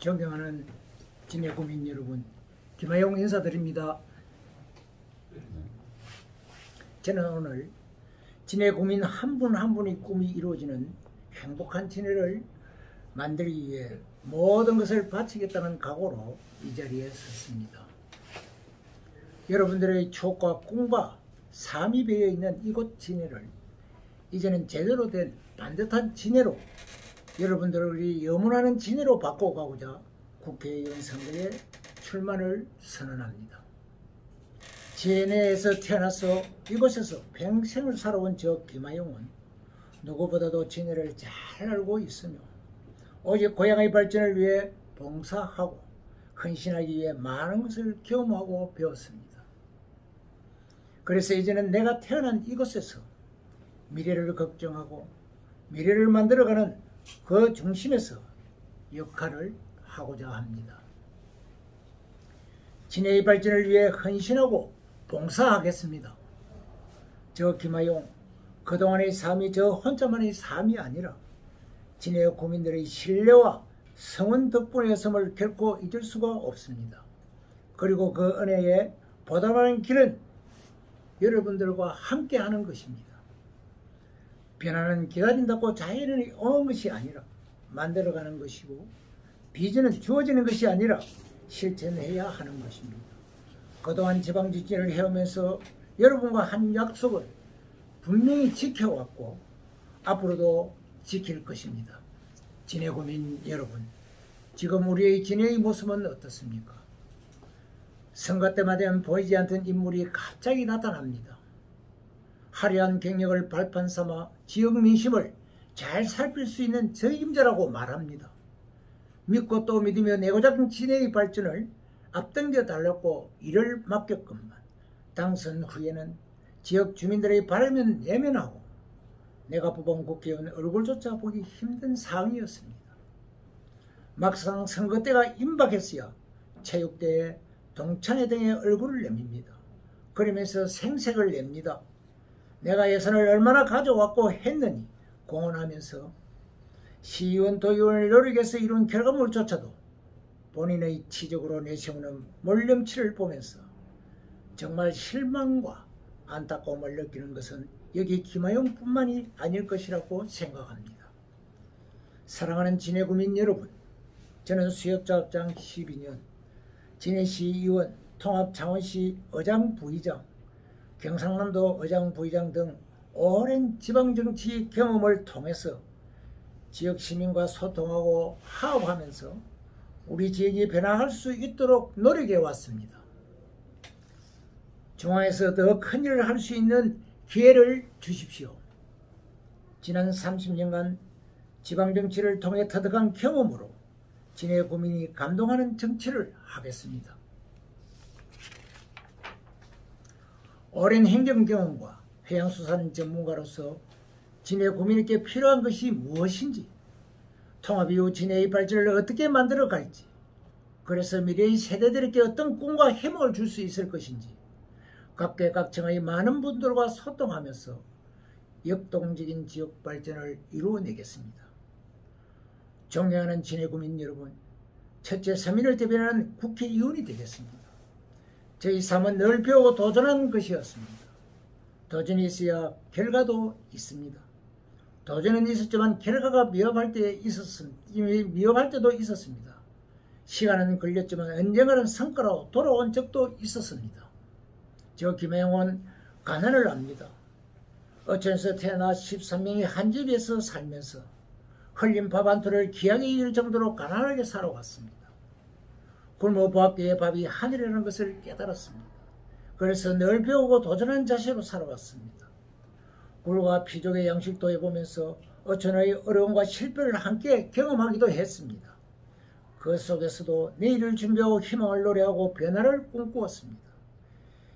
존경하는 진해 구민 여러분, 김하용 인사드립니다. 저는 오늘 진해 구민 한 분 한 분의 꿈이 이루어지는 행복한 진해를 만들기 위해 모든 것을 바치겠다는 각오로 이 자리에 섰습니다. 여러분들의 추억과 꿈과 삶이 배어있는 이곳 진해를 이제는 제대로 된 반듯한 진해로, 여러분들이 염원하는 진해로 바꿔가고자 국회의원 선거에 출마를 선언합니다. 진해에서 태어나서 이곳에서 평생을 살아온 저 김하용은 누구보다도 진해를 잘 알고 있으며 오직 고향의 발전을 위해 봉사하고 헌신하기 위해 많은 것을 경험하고 배웠습니다. 그래서 이제는 내가 태어난 이곳에서 미래를 걱정하고 미래를 만들어가는 그 중심에서 역할을 하고자 합니다. 진해의 발전을 위해 헌신하고 봉사하겠습니다. 저 김하용, 그동안의 삶이 저 혼자만의 삶이 아니라 진해 구민들의 신뢰와 성원 덕분이었음을 결코 잊을 수가 없습니다. 그리고 그 은혜에 보답하는 길은 여러분들과 함께하는 것입니다. 변화는 기다린다고 자연히 오는 것이 아니라 만들어가는 것이고, 비전은 주어지는 것이 아니라 실천해야 하는 것입니다. 그동안 지방지진을 해오면서 여러분과 한 약속을 분명히 지켜왔고 앞으로도 지킬 것입니다. 진해구민 여러분, 지금 우리의 진해의 모습은 어떻습니까? 선거 때마다 보이지 않던 인물이 갑자기 나타납니다. 화려한 경력을 발판 삼아 지역 민심을 잘 살필 수 있는 적임자라고 말합니다. 믿고 또 믿으며 내고자 진해의 발전을 앞당겨 달랐고 이를 맡겼건만 당선 후에는 지역 주민들의 바람은 예민하고 내가 뽑은 국회의원 얼굴조차 보기 힘든 상황이었습니다. 막상 선거 때가 임박했어야 체육대회, 동창회 등의 얼굴을 내밉니다. 그러면서 생색을 냅니다. 내가 예산을 얼마나 가져왔고 했느니 공언하면서 시의원, 도의원을 노력해서 이룬 결과물조차도 본인의 치적으로 내세우는 몰염치를 보면서 정말 실망과 안타까움을 느끼는 것은 여기 김하용뿐만이 아닐 것이라고 생각합니다. 사랑하는 진해구민 여러분, 저는 수협자업장 12년, 진해시의원, 통합창원시 의장부의장, 경상남도 의장부의장 등 오랜 지방정치 경험을 통해서 지역 시민과 소통하고 화합하면서 우리 지역이 변화할 수 있도록 노력해 왔습니다. 중앙에서 더 큰 일을 할 수 있는 기회를 주십시오. 지난 30년간 지방정치를 통해 터득한 경험으로 진해 구민이 감동하는 정치를 하겠습니다. 오랜 행정 경험과 해양수산 전문가로서 진해 구민에게 필요한 것이 무엇인지, 통합 이후 진해의 발전을 어떻게 만들어 갈지, 그래서 미래의 세대들에게 어떤 꿈과 희망을 줄 수 있을 것인지 각계각층의 많은 분들과 소통하면서 역동적인 지역 발전을 이루어내겠습니다. 존경하는 진해 구민 여러분, 첫째 서민을 대변하는 국회의원이 되겠습니다. 저희 삶은 늘 배우고 도전하는 것이었습니다. 도전이 있어야 결과도 있습니다. 도전은 있었지만 결과가 미흡할 때도 있었습니다. 시간은 걸렸지만 언젠가는 성과로 돌아온 적도 있었습니다. 저 김하용은 가난을 압니다. 어촌에서 태어나 13명이 한 집에서 살면서 흘린 밥 한 톨을 귀하게 잃을 정도로 가난하게 살아왔습니다. 굶어 보았기에 밥이 하늘이라는 것을 깨달았습니다. 그래서 늘 배우고 도전하는 자세로 살아왔습니다. 굴과 피족의 양식도 해보면서 어촌의 어려움과 실패를 함께 경험하기도 했습니다. 그 속에서도 내일을 준비하고 희망을 노래하고 변화를 꿈꾸었습니다.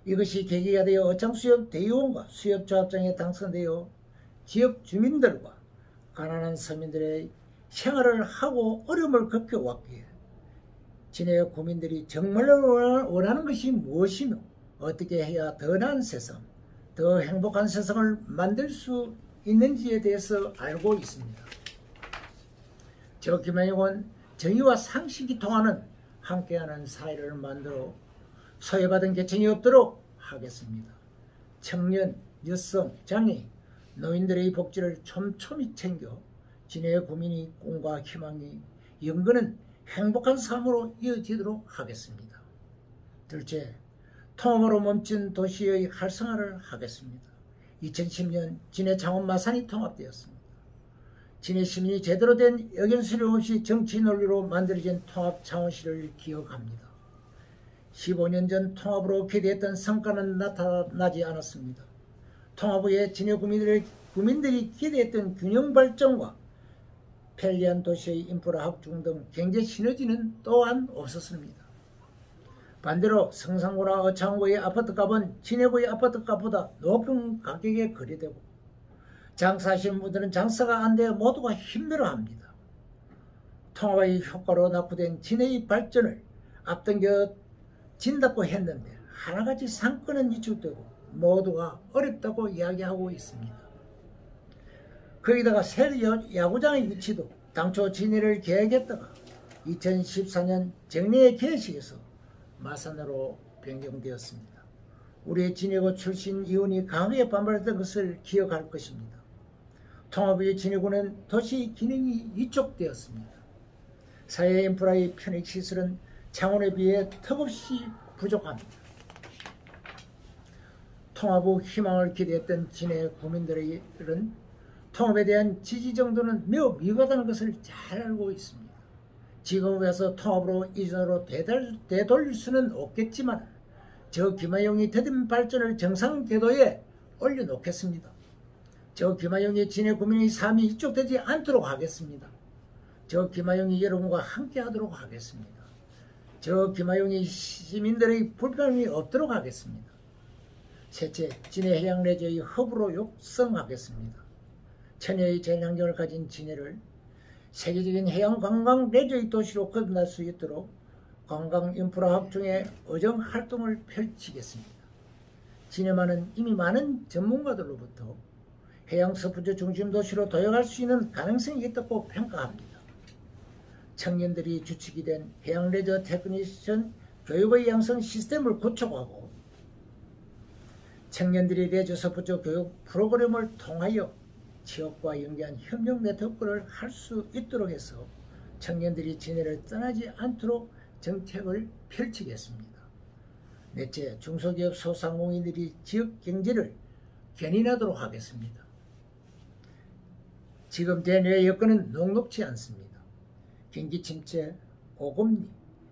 이것이 계기가 되어 어창수협 대의원과 수협조합장에 당선되어 지역 주민들과 가난한 서민들의 생활을 하고 어려움을 겪어왔기에 진해 구민들이 정말로 원하는 것이 무엇이며 어떻게 해야 더 나은 세상, 더 행복한 세상을 만들 수 있는지에 대해서 알고 있습니다. 저 김하용은 정의와 상식이 통하는 함께하는 사회를 만들어 소외받은 계층이 없도록 하겠습니다. 청년, 여성, 장애인, 노인들의 복지를 촘촘히 챙겨 진해의 고민이 꿈과 희망이 연근은 행복한 삶으로 이어지도록 하겠습니다. 둘째, 통합으로 멈춘 도시의 활성화를 하겠습니다. 2010년 진해 창원 마산이 통합되었습니다. 진해 시민이 제대로 된 의견 수렴 없이 정치 논리로 만들어진 통합 창원시를 기억합니다. 15년 전 통합으로 기대했던 성과는 나타나지 않았습니다. 통합 후에 진해 국민들이 기대했던 균형 발전과 편리한 도시의 인프라 확충 등 경제 시너지는 또한 없었습니다. 반대로 성산구나 어창구의 아파트값은 진해구의 아파트값보다 높은 가격에 거래되고 장사하시는 분들은 장사가 안 돼 모두가 힘들어합니다. 통합의 효과로 낙후된 진해의 발전을 앞당겨진다고 했는데 하나같이 상권은 위축되고 모두가 어렵다고 이야기하고 있습니다. 거기다가 새 야구장의 위치도 당초 진해를 계획했다가 2014년 정례의 개회식에서 마산으로 변경되었습니다. 우리의 진해구 출신 의원이 강하게 반발했던 것을 기억할 것입니다. 통합 후에 진해구는 도시 기능이 위축되었습니다. 사회 인프라의 편익시설은 창원에 비해 턱없이 부족합니다. 통합 후 희망을 기대했던 진해 구민들은 통합에 대한 지지 정도는 매우 미흡하다는 것을 잘 알고 있습니다. 지금 와서 통합으로 이전으로 되돌릴 수는 없겠지만 저 김하용이 더딘 발전을 정상 궤도에 올려놓겠습니다. 저 김하용이 진해 구민의 삶이 위축되지 않도록 하겠습니다. 저 김하용이 여러분과 함께 하도록 하겠습니다. 저 김하용이 시민들의 불편함이 없도록 하겠습니다. 셋째, 진해 해양 레저의 허브로 육성하겠습니다. 천혜의 자연환경을 가진 진해를 세계적인 해양 관광 레저의 도시로 거듭날 수 있도록 관광 인프라 확충에 어정 활동을 펼치겠습니다. 진해만은 이미 많은 전문가들로부터 해양 스포츠 중심 도시로 도약할 수 있는 가능성이 있다고 평가합니다. 청년들이 주축이 된 해양 레저 테크니션 교육의 양성 시스템을 구축하고 청년들이 레저 스포츠 교육 프로그램을 통하여 지역과 연계한 협력 네트워크를 할 수 있도록 해서 청년들이 진해를 떠나지 않도록 정책을 펼치겠습니다. 넷째, 중소기업 소상공인들이 지역 경제를 견인하도록 하겠습니다. 지금 대내의 여건은 녹록지 않습니다. 경기 침체, 고금리,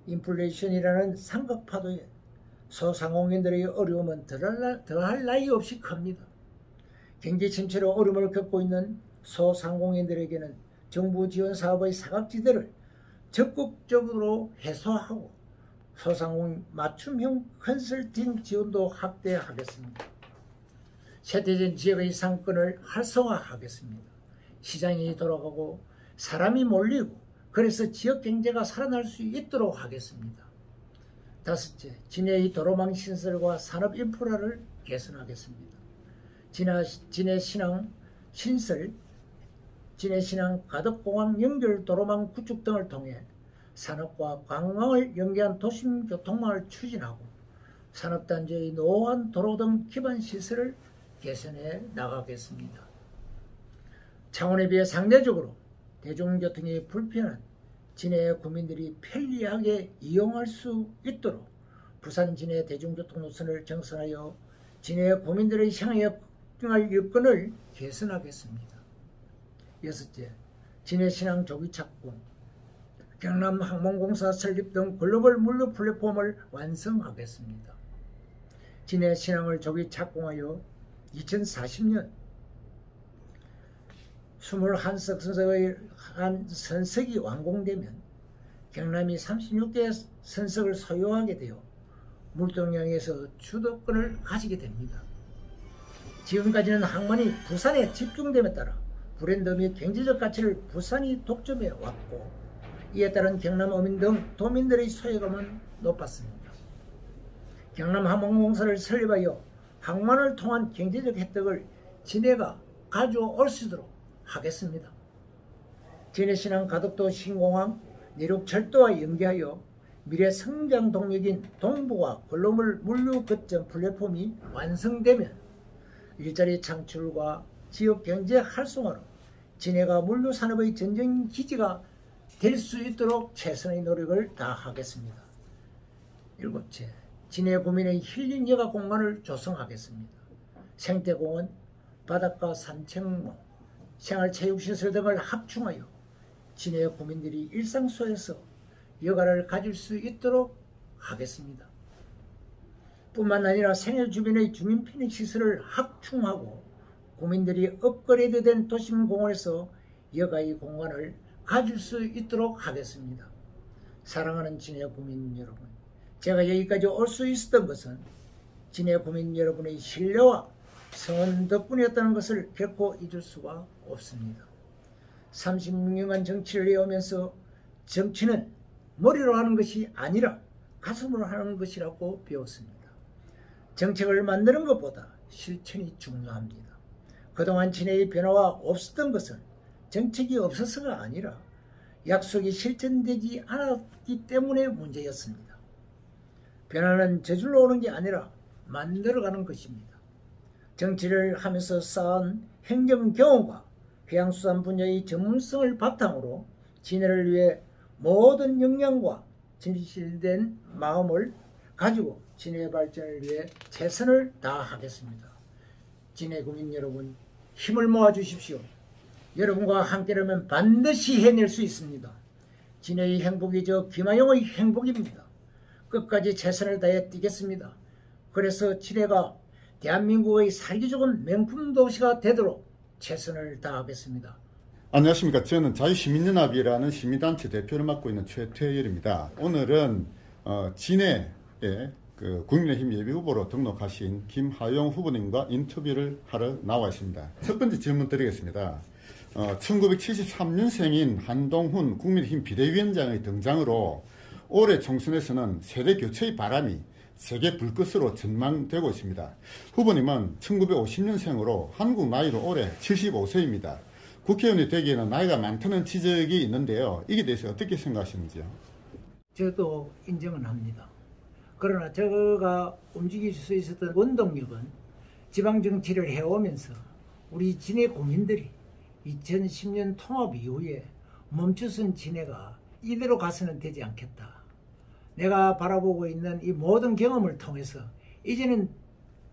인플레이션이라는 삼각파도에 소상공인들의 어려움은 더할 나위 없이 큽니다. 경기 침체로 어려움을 겪고 있는 소상공인들에게는 정부 지원 사업의 사각지대를 적극적으로 해소하고 소상공인 맞춤형 컨설팅 지원도 확대하겠습니다. 쇠퇴된 지역의 상권을 활성화하겠습니다. 시장이 돌아가고 사람이 몰리고 그래서 지역 경제가 살아날 수 있도록 하겠습니다. 다섯째, 진해의 도로망 신설과 산업 인프라를 개선하겠습니다. 진해신항 신설, 진해신항 가덕공항 연결 도로망 구축 등을 통해 산업과 관광을 연계한 도심 교통망을 추진하고 산업단지의 노후한 도로 등 기반 시설을 개선해 나가겠습니다. 창원에 비해 상대적으로 대중교통이 불편한 진해 구민들이 편리하게 이용할 수 있도록 부산 진해 대중교통 노선을 정선하여 진해 구민들의 생활 여건을 개선하겠습니다. 여섯째, 진해신항 조기 착공, 경남항공공사 설립 등 글로벌 물류 플랫폼을 완성하겠습니다. 진해신항을 조기 착공하여 2040년 21석 선석이 완공되면 경남이 36개 선석을 소유하게 되어 물동량에서 주도권을 가지게 됩니다. 지금까지는 항만이 부산에 집중됨에 따라 브랜드 및 경제적 가치를 부산이 독점해 왔고 이에 따른 경남 어민 등 도민들의 소외감은 높았습니다. 경남항공공사를 설립하여 항만을 통한 경제적 혜택을 진해가 가져올 수 있도록 하겠습니다. 진해신항 가덕도 신공항 내륙철도와 연계하여 미래 성장 동력인 동북아 글로벌 물류 거점 플랫폼이 완성되면 일자리 창출과 지역 경제 활성화로 진해가 물류 산업의 전쟁 기지가 될 수 있도록 최선의 노력을 다하겠습니다. 일곱째, 진해 구민의 힐링 여가 공간을 조성하겠습니다. 생태공원, 바닷가 산책로, 생활체육시설 등을 합충하여 진해 구민들이 일상 속에서 여가를 가질 수 있도록 하겠습니다. 뿐만 아니라 생활 주변의 주민 편익 시설을 확충하고 구민들이 업그레이드된 도심공원에서 여가의 공간을 가질 수 있도록 하겠습니다. 사랑하는 진해 구민 여러분, 제가 여기까지 올 수 있었던 것은 진해 구민 여러분의 신뢰와 성원 덕분이었다는 것을 결코 잊을 수가 없습니다. 36년간 정치를 해오면서 정치는 머리로 하는 것이 아니라 가슴으로 하는 것이라고 배웠습니다. 정책을 만드는 것보다 실천이 중요합니다. 그동안 진해의 변화가 없었던 것은 정책이 없어서가 아니라 약속이 실천되지 않았기 때문에 문제였습니다. 변화는 저절로 오는 게 아니라 만들어가는 것입니다. 정치를 하면서 쌓은 행정 경험과 해양수산 분야의 전문성을 바탕으로 진해를 위해 모든 역량과 진실된 마음을 가지고 진해 발전을 위해 최선을 다하겠습니다. 진해 구민 여러분, 힘을 모아 주십시오. 여러분과 함께라면 반드시 해낼 수 있습니다. 진해의 행복이 저 김하영의 행복입니다. 끝까지 최선을 다해 뛰겠습니다. 그래서 진해가 대한민국의 살기 좋은 명품 도시가 되도록 최선을 다하겠습니다. 안녕하십니까. 저는 자유시민연합이라는 시민단체 대표를 맡고 있는 최태열입니다. 오늘은 진해에 국민의힘 예비후보로 등록하신 김하영 후보님과 인터뷰를 하러 나와 있습니다. 첫 번째 질문 드리겠습니다. 1973년생인 한동훈 국민의힘 비대위원장의 등장으로 올해 총선에서는 세대 교체의 바람이 세계 불꽃으로 전망되고 있습니다. 후보님은 1950년생으로 한국 나이로 올해 75세입니다. 국회의원이 되기에는 나이가 많다는 지적이 있는데요. 이게 대해서 어떻게 생각하시는지요? 저도 인정은 합니다. 그러나 제가 움직일 수 있었던 원동력은 지방정치를 해오면서 우리 진해 국민들이 2010년 통합 이후에 멈춰선 진해가 이대로 가서는 되지 않겠다. 내가 바라보고 있는 이 모든 경험을 통해서 이제는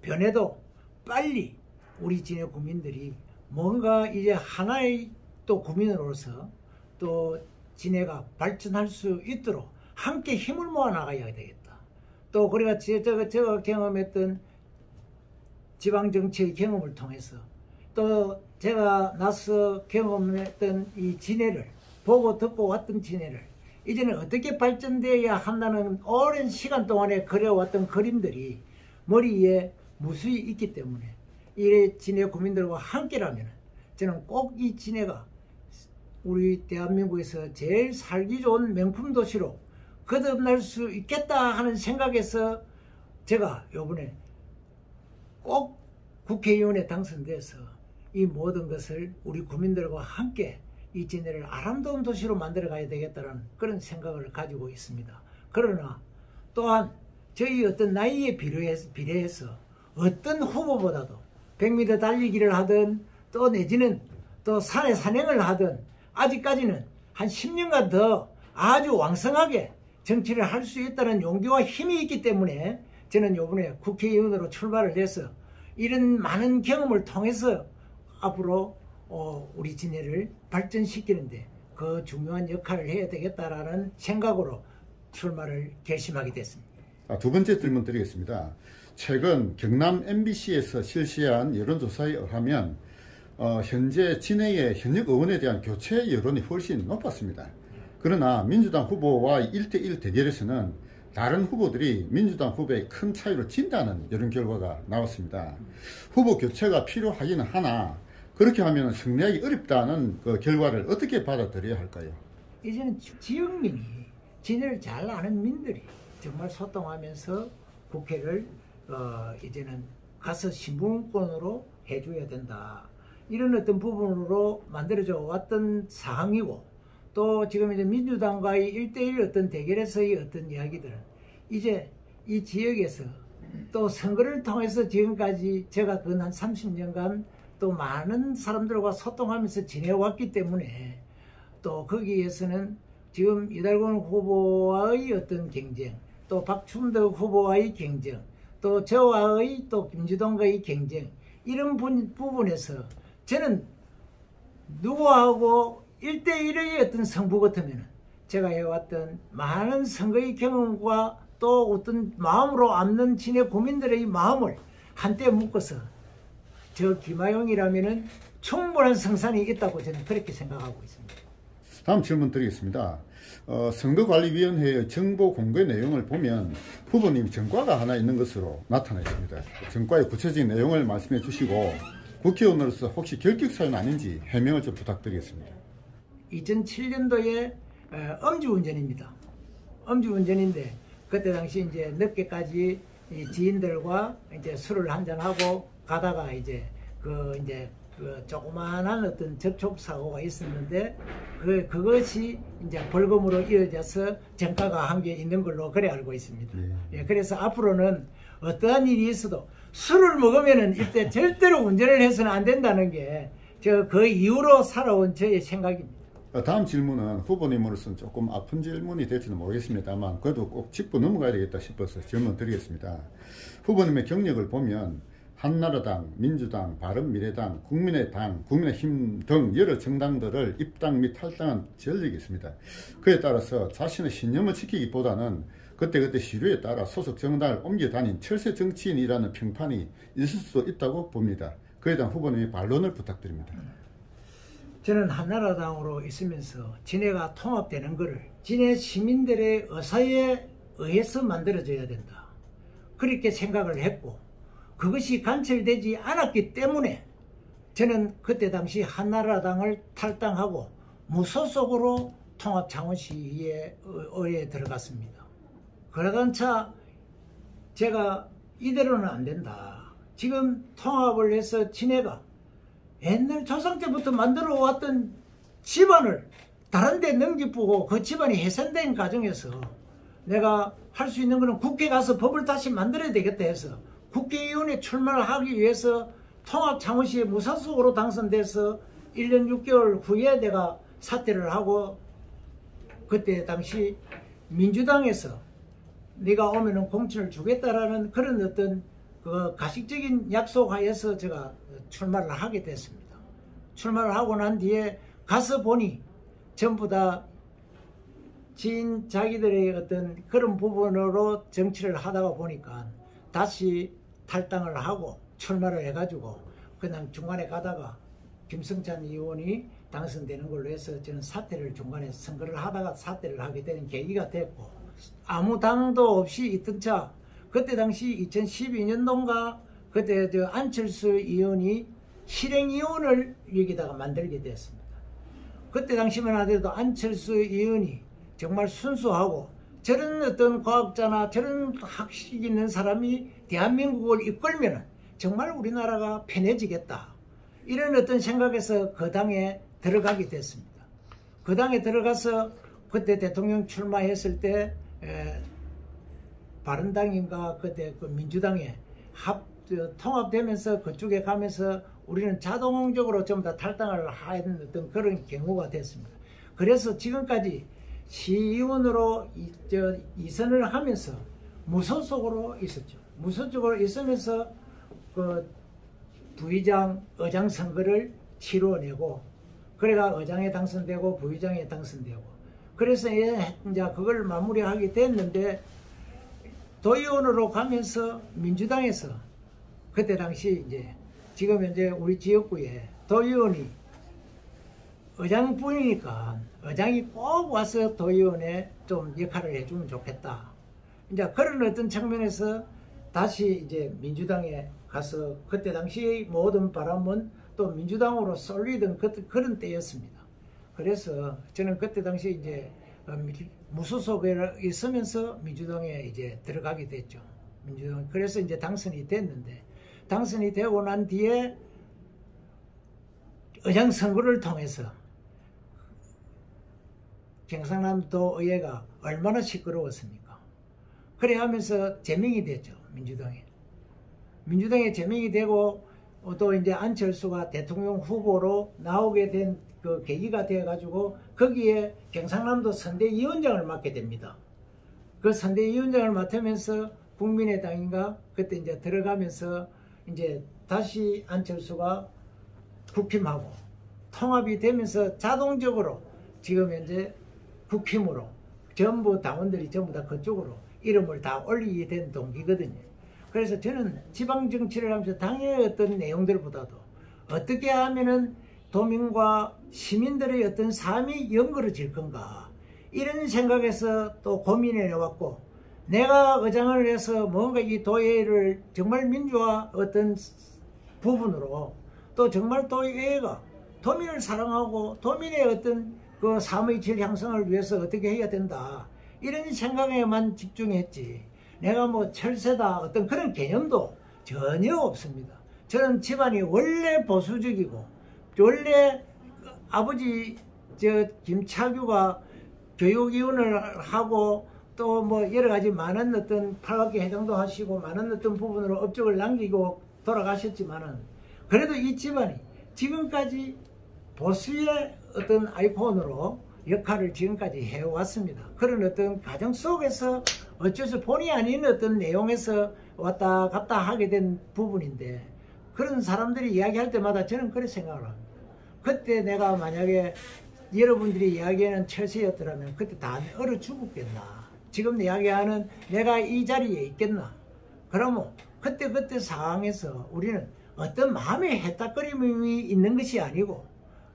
변해도 빨리 우리 진해 국민들이 뭔가 이제 하나의 또 국민으로서 또 진해가 발전할 수 있도록 함께 힘을 모아 나가야 되겠다. 또 그래가 제가 경험했던 지방정치의 경험을 통해서 또 제가 나서 경험했던 이 진해를 보고 듣고 왔던 진해를 이제는 어떻게 발전되어야 한다는 오랜 시간 동안에 그려왔던 그림들이 머리에 무수히 있기 때문에 이 진해 국민들과 함께라면 저는 꼭 이 진해가 우리 대한민국에서 제일 살기 좋은 명품 도시로 거듭날 수 있겠다 하는 생각에서 제가 이번에 꼭 국회의원에 당선돼서 이 모든 것을 우리 국민들과 함께 이 진해를 아름다운 도시로 만들어 가야 되겠다는 그런 생각을 가지고 있습니다. 그러나 또한 저희 어떤 나이에 비례해서 어떤 후보보다도 100m 달리기를 하든 또 내지는 또 산에 산행을 하든 아직까지는 한 10년간 더 아주 왕성하게 정치를 할 수 있다는 용기와 힘이 있기 때문에 저는 이번에 국회의원으로 출마를 해서 이런 많은 경험을 통해서 앞으로 우리 진해를 발전시키는데 그 중요한 역할을 해야 되겠다라는 생각으로 출마를 결심하게 됐습니다. 두 번째 질문 드리겠습니다. 최근 경남 MBC에서 실시한 여론조사에 의하면 현재 진해의 현역 의원에 대한 교체 여론이 훨씬 높았습니다. 그러나 민주당 후보와 1대1 대결에서는 다른 후보들이 민주당 후보에 큰 차이로 진다는 여론 결과가 나왔습니다. 후보 교체가 필요하기는 하나 그렇게 하면 승리하기 어렵다는 그 결과를 어떻게 받아들여야 할까요? 이제는 지역민이 진해를 잘 아는 민들이 정말 소통하면서 국회를 이제는 가서 신분권으로 해줘야 된다. 이런 어떤 부분으로 만들어져 왔던 사항이고 또 지금 이제 민주당과의 1대1 어떤 대결에서의 어떤 이야기들은 이제 이 지역에서 또 선거를 통해서 지금까지 제가 근 한 30년간 또 많은 사람들과 소통하면서 지내왔기 때문에 또 거기에서는 지금 이달권 후보와의 어떤 경쟁, 또 박충덕 후보와의 경쟁, 또 저와의 또 김주동과의 경쟁, 이런 부분에서 저는 누구하고 1대1의 어떤 승부 같으면 제가 해왔던 많은 선거의 경험과 또 어떤 마음으로 앉는 진해 국민들의 마음을 한때 묶어서 저 김하용이라면은 충분한 성산이 있다고 저는 그렇게 생각하고 있습니다. 다음 질문 드리겠습니다. 선거관리위원회의 정보 공개 내용을 보면 후보님 전과가 하나 있는 것으로 나타나 있습니다. 전과의 구체적인 내용을 말씀해 주시고 국회의원으로서 혹시 결격 사유는 아닌지 해명을 좀 부탁드리겠습니다. 2007년도에 음주운전입니다. 음주운전인데 그때 당시 이제 늦게까지 지인들과 이제 술을 한잔하고 가다가 이제 그 조그마한 어떤 접촉 사고가 있었는데 그것이 이제 벌금으로 이어져서 전과가 한 게 있는 걸로 그래 알고 있습니다. 예, 그래서 앞으로는 어떠한 일이 있어도 술을 먹으면은 이때 절대로 운전을 해서는 안 된다는 게 그 이후로 살아온 저의 생각입니다. 다음 질문은 후보님으로서는 조금 아픈 질문이 될지는 모르겠습니다만 그래도 꼭 짚고 넘어가야 되겠다 싶어서 질문 드리겠습니다. 후보님의 경력을 보면 한나라당, 민주당, 바른미래당, 국민의당, 국민의힘 등 여러 정당들을 입당 및 탈당한 전력이 있습니다. 그에 따라서 자신의 신념을 지키기보다는 그때그때 시류에 따라 소속 정당을 옮겨 다닌 철새 정치인이라는 평판이 있을 수도 있다고 봅니다. 그에 대한 후보님의 반론을 부탁드립니다. 저는 한나라당으로 있으면서 진해가 통합되는 것을 진해 시민들의 의사에 의해서 만들어져야 된다. 그렇게 생각을 했고 그것이 관철되지 않았기 때문에 저는 그때 당시 한나라당을 탈당하고 무소속으로 통합창원시의회에 들어갔습니다. 그러던 차 제가 이대로는 안 된다. 지금 통합을 해서 진해가 옛날 조상 때부터 만들어 왔던 집안을 다른 데 넘기고 그 집안이 훼손된 과정에서 내가 할 수 있는 것은 국회 가서 법을 다시 만들어야 되겠다 해서 국회의원에 출마를 하기 위해서 통합창원시에 무소속으로 당선돼서 1년 6개월 후에 내가 사퇴를 하고 그때 당시 민주당에서 네가 오면은 공천을 주겠다라는 그런 어떤 그 가식적인 약속하에서 제가 출마를 하게 됐습니다. 출마를 하고 난 뒤에 가서 보니 전부 다 지인 자기들의 어떤 그런 부분으로 정치를 하다가 보니까 다시 탈당을 하고 출마를 해가지고 그냥 중간에 가다가 김성찬 의원이 당선되는 걸로 해서 저는 사퇴를 중간에 선거를 하다가 사퇴를 하게 되는 계기가 됐고 아무 당도 없이 있던 차 그때 당시 2012년도인가 그때 저 안철수 의원이 실행위원을 여기다가 만들게 됐습니다. 그때 당시만 하더라도 안철수 의원이 정말 순수하고 저런 어떤 과학자나 저런 학식 있는 사람이 대한민국을 이끌면 정말 우리나라가 편해지겠다. 이런 어떤 생각에서 그 당에 들어가게 됐습니다. 그 당에 들어가서 그때 대통령 출마했을 때 바른당인가 그때 그 민주당에 통합되면서 그쪽에 가면서 우리는 자동적으로 전부 다 탈당을 하는 어떤 그런 경우가 됐습니다. 그래서 지금까지 시의원으로 이선을 하면서 무소속으로 있었죠. 무소속으로 있으면서 그 부의장, 의장 선거를 치러내고 그래가 의장에 당선되고 부의장에 당선되고 그래서 이제 그걸 마무리하게 됐는데 도의원으로 가면서 민주당에서 그때 당시 이제 지금 현재 우리 지역구에 도의원이 의장뿐이니까 의장이 꼭 와서 도의원에 좀 역할을 해주면 좋겠다. 이제 그런 어떤 측면에서 다시 이제 민주당에 가서 그때 당시 모든 바람은 또 민주당으로 쏠리던 그런 때였습니다. 그래서 저는 그때 당시 이제 무소속에 있으면서 민주당에 이제 들어가게 됐죠. 민주당 그래서 이제 당선이 됐는데 당선이 되고 난 뒤에 의장 선거를 통해서 경상남도 의회가 얼마나 시끄러웠습니까? 그래 하면서 제명이 됐죠. 민주당에 제명이 되고 또 이제 안철수가 대통령 후보로 나오게 된 그 계기가 되어가지고 거기에 경상남도 선대위원장을 맡게 됩니다. 그 선대위원장을 맡으면서 국민의당인가 그때 이제 들어가면서 이제 다시 안철수가 국힘하고 통합이 되면서 자동적으로 지금 현재 국힘으로 전부 당원들이 전부 다 그쪽으로 이름을 다 올리게 된 동기거든요. 그래서 저는 지방 정치를 하면서 당의 어떤 내용들보다도 어떻게 하면은 도민과 시민들의 어떤 삶이 연결해질 건가 이런 생각에서 또 고민해 왔고 내가 의장을 해서 뭔가 이 도의회를 정말 민주화 어떤 부분으로 또 정말 도의회가 도민을 사랑하고 도민의 어떤 그 삶의 질 향상을 위해서 어떻게 해야 된다 이런 생각에만 집중했지 내가 뭐 철새다 어떤 그런 개념도 전혀 없습니다. 저는 집안이 원래 보수적이고 원래 아버지 김차규가 교육위원을 하고 또 뭐 여러 가지 많은 어떤 팔각계 회장도 하시고 많은 어떤 부분으로 업적을 남기고 돌아가셨지만은 그래도 이 집안이 지금까지 보수의 어떤 아이콘으로 역할을 지금까지 해왔습니다. 그런 어떤 과정 속에서 어째서 본의 아닌 어떤 내용에서 왔다 갔다 하게 된 부분인데 그런 사람들이 이야기할 때마다 저는 그렇게 생각을 합니다. 그때 내가 만약에 여러분들이 이야기하는 철새였더라면 그때 다 얼어 죽었겠나. 지금 이야기하는 내가 이 자리에 있겠나. 그러면 그때 상황에서 우리는 어떤 마음의 해딱거림이 있는 것이 아니고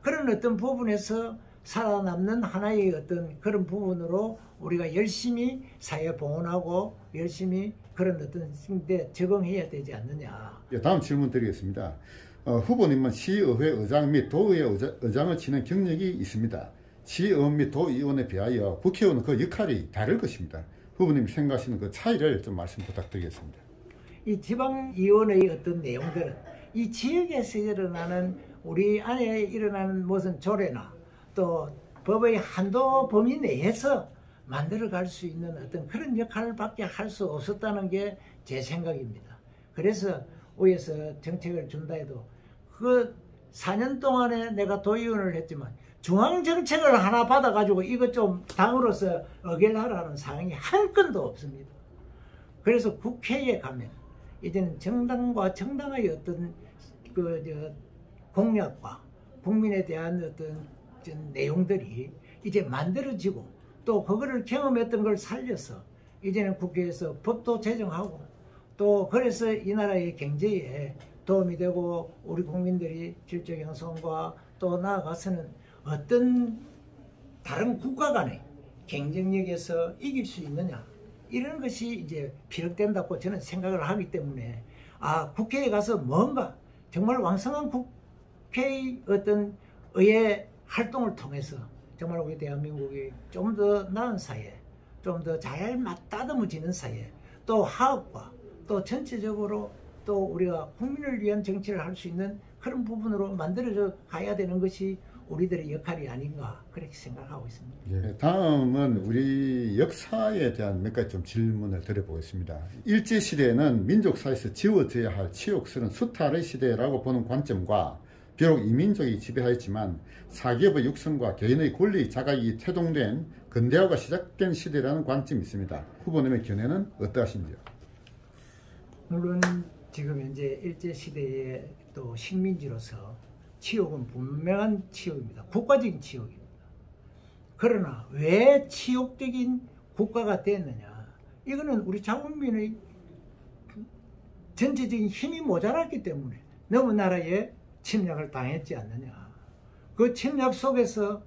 그런 어떤 부분에서 살아남는 하나의 어떤 그런 부분으로 우리가 열심히 사회 봉헌하고 열심히 그런 어떤 데 적응해야 되지 않느냐. 다음 질문 드리겠습니다. 후보님은 시의회 의장 및 도의회 의장을 지낸 경력이 있습니다. 시의원 및 도의원에 비하여 국회의원은 그 역할이 다를 것입니다. 후보님이 생각하시는 그 차이를 좀 말씀 부탁드리겠습니다. 이 지방의원의 어떤 내용들은 이 지역에서 일어나는 우리 안에 일어나는 무슨 조례나 또 법의 한도 범위 내에서 만들어갈 수 있는 어떤 그런 역할을 밖에 할 수 없었다는 게 제 생각입니다. 그래서 위에서 정책을 준다 해도 그 4년 동안에 내가 도의원을 했지만 중앙정책을 하나 받아가지고 이것 좀 당으로서 어길하라는 사항이 한 건도 없습니다. 그래서 국회에 가면 이제는 정당과 정당의 어떤 공약과 국민에 대한 어떤 내용들이 이제 만들어지고 또 그거를 경험했던 걸 살려서 이제는 국회에서 법도 제정하고 또 그래서 이 나라의 경제에 도움이 되고 우리 국민들이 질적 형성과 또 나아가서는 어떤 다른 국가 간의 경쟁력에서 이길 수 있느냐 이런 것이 이제 피력된다고 저는 생각을 하기 때문에 국회에 가서 뭔가 정말 왕성한 국회의 어떤 의회 활동을 통해서 정말 우리 대한민국이 좀 더 나은 사회, 좀 더 잘 맞다듬어지는 사회, 또 화합과 또 전체적으로 또 우리가 국민을 위한 정치를 할 수 있는 그런 부분으로 만들어져 가야 되는 것이 우리들의 역할이 아닌가 그렇게 생각하고 있습니다. 예, 다음은 우리 역사에 대한 몇 가지 좀 질문을 드려보겠습니다. 일제시대에는 민족사에서 지워져야 할 치욕스러운 수탈의 시대라고 보는 관점과 비록 이민족이 지배하였지만 사기업의 육성과 개인의 권리 자각이 태동된 근대화가 시작된 시대라는 관점이 있습니다. 후보님의 견해는 어떠하신지요? 물론 지금 현재 일제시대의 또 식민지로서 치욕은 분명한 치욕입니다. 국가적인 치욕입니다. 그러나 왜 치욕적인 국가가 됐느냐? 이거는 우리 자국민의 전체적인 힘이 모자랐기 때문에 너무 나라에 침략을 당했지 않느냐. 그 침략 속에서